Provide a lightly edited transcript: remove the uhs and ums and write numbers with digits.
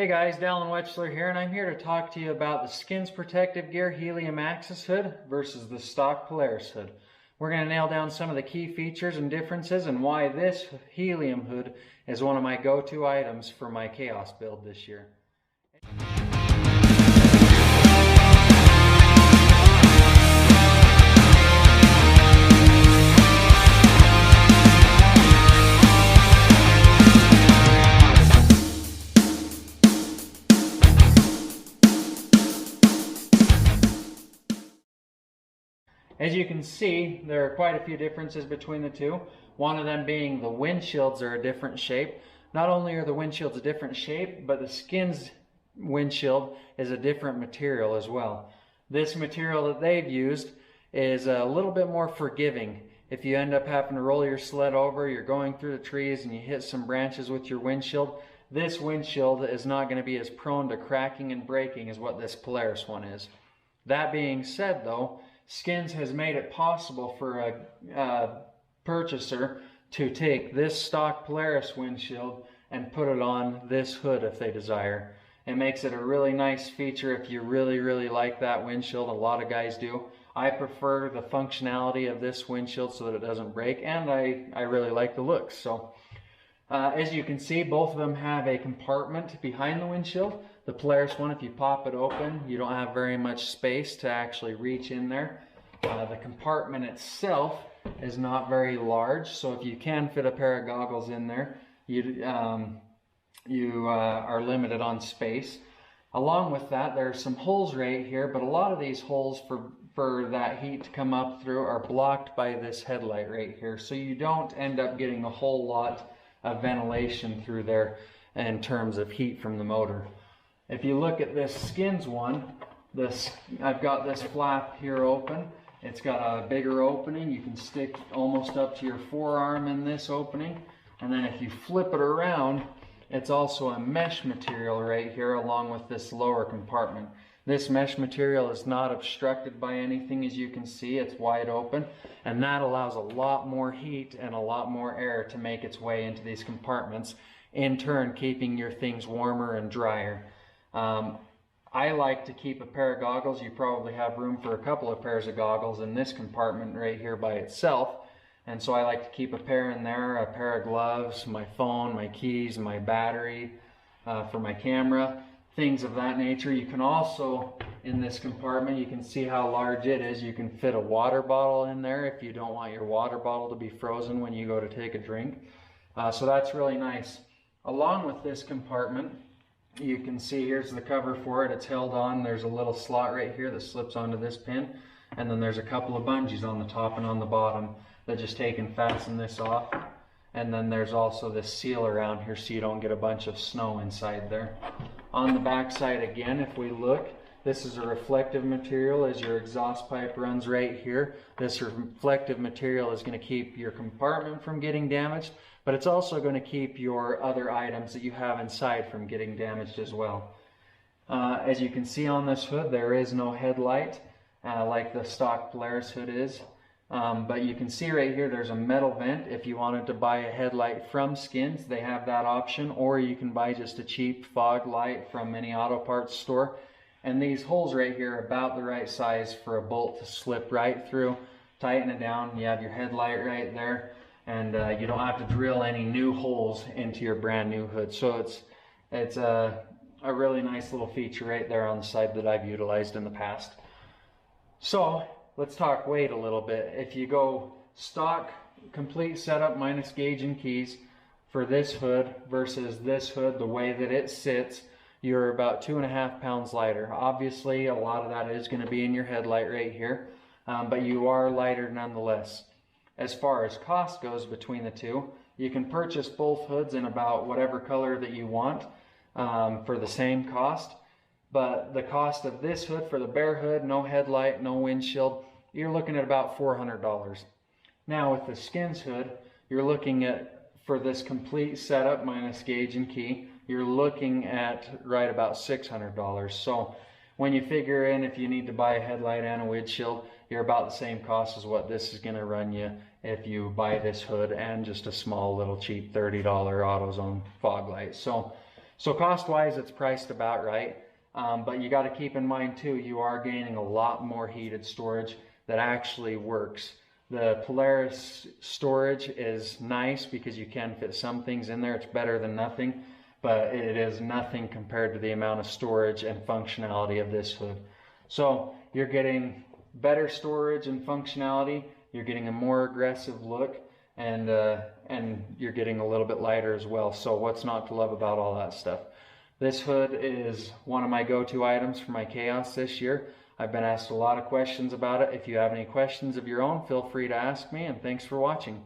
Hey guys, Dallin Wechsler here, and I'm here to talk to you about the Skinz Protective Gear Helium Access Hood versus the stock Polaris hood. We're going to nail down some of the key features and differences and why this helium hood is one of my go-to items for my Chaos build this year. As you can see, there are quite a few differences between the two. One of them being the windshields are a different shape. Not only are the windshields a different shape, but the Skinz windshield is a different material as well. This material that they've used is a little bit more forgiving. If you end up having to roll your sled over, you're going through the trees and you hit some branches with your windshield, this windshield is not going to be as prone to cracking and breaking as what this Polaris one is. That being said though, Skinz has made it possible for a purchaser to take this stock Polaris windshield and put it on this hood if they desire. It makes it a really nice feature if you really like that windshield. A lot of guys do. I prefer the functionality of this windshield so that it doesn't break, and I really like the looks. So as you can see, both of them have a compartment behind the windshield. The Polaris one, if you pop it open, you don't have very much space to actually reach in there. The compartment itself is not very large, so if you can fit a pair of goggles in there, you are limited on space. Along with that, there are some holes right here, but a lot of these holes for that heat to come up through are blocked by this headlight right here, so you don't end up getting a whole lot of ventilation through there in terms of heat from the motor. If you look at this Skinz one, I've got this flap here open. It's got a bigger opening. You can stick almost up to your forearm in this opening. And then if you flip it around, it's also a mesh material right here along with this lower compartment. This mesh material is not obstructed by anything, as you can see. It's wide open, and that allows a lot more heat and a lot more air to make its way into these compartments, in turn keeping your things warmer and drier. I like to keep a pair of goggles. You probably have room for a couple of pairs of goggles in this compartment right here by itself. And so I like to keep a pair in there, a pair of gloves, my phone, my keys, my battery for my camera, things of that nature. You can also, in this compartment, you can see how large it is. You can fit a water bottle in there if you don't want your water bottle to be frozen when you go to take a drink. So that's really nice. Along with this compartment, you can see here's the cover for it. It's held on. There's a little slot right here that slips onto this pin, and then there's a couple of bungees on the top and on the bottom that just take and fasten this off. And then there's also this seal around here so you don't get a bunch of snow inside there. On the back side again, if we look, this is a reflective material as your exhaust pipe runs right here. This reflective material is going to keep your compartment from getting damaged, but it's also going to keep your other items that you have inside from getting damaged as well. As you can see on this hood, there is no headlight like the stock Polaris hood is. But you can see right here there's a metal vent. If you wanted to buy a headlight from Skinz, they have that option, or you can buy just a cheap fog light from any auto parts store. And these holes right here are about the right size for a bolt to slip right through. Tighten it down, you have your headlight right there, and you don't have to drill any new holes into your brand new hood. So it's a really nice little feature right there on the side that I've utilized in the past. So let's talk weight a little bit. If you go stock, complete setup minus gauge and keys for this hood versus this hood, the way that it sits, you're about 2.5 pounds lighter. Obviously, a lot of that is going to be in your headlight right here, but you are lighter nonetheless. As far as cost goes between the two, you can purchase both hoods in about whatever color that you want for the same cost. But the cost of this hood for the bare hood, no headlight, no windshield, you're looking at about $400. Now with the Skinz hood, you're looking at, for this complete setup minus gauge and key, you're looking at right about $600. So when you figure in if you need to buy a headlight and a windshield, you're about the same cost as what this is going to run you if you buy this hood and just a small little cheap $30 AutoZone fog light. So So cost-wise, it's priced about right. But you got to keep in mind too, you are gaining a lot more heated storage that actually works. The Polaris storage is nice because you can fit some things in there. It's better than nothing, but it is nothing compared to the amount of storage and functionality of this hood. So you're getting better storage and functionality, you're getting a more aggressive look, and you're getting a little bit lighter as well. So what's not to love about all that stuff? This hood is one of my go-to items for my chaos this year. I've been asked a lot of questions about it. If you have any questions of your own, feel free to ask me, and thanks for watching.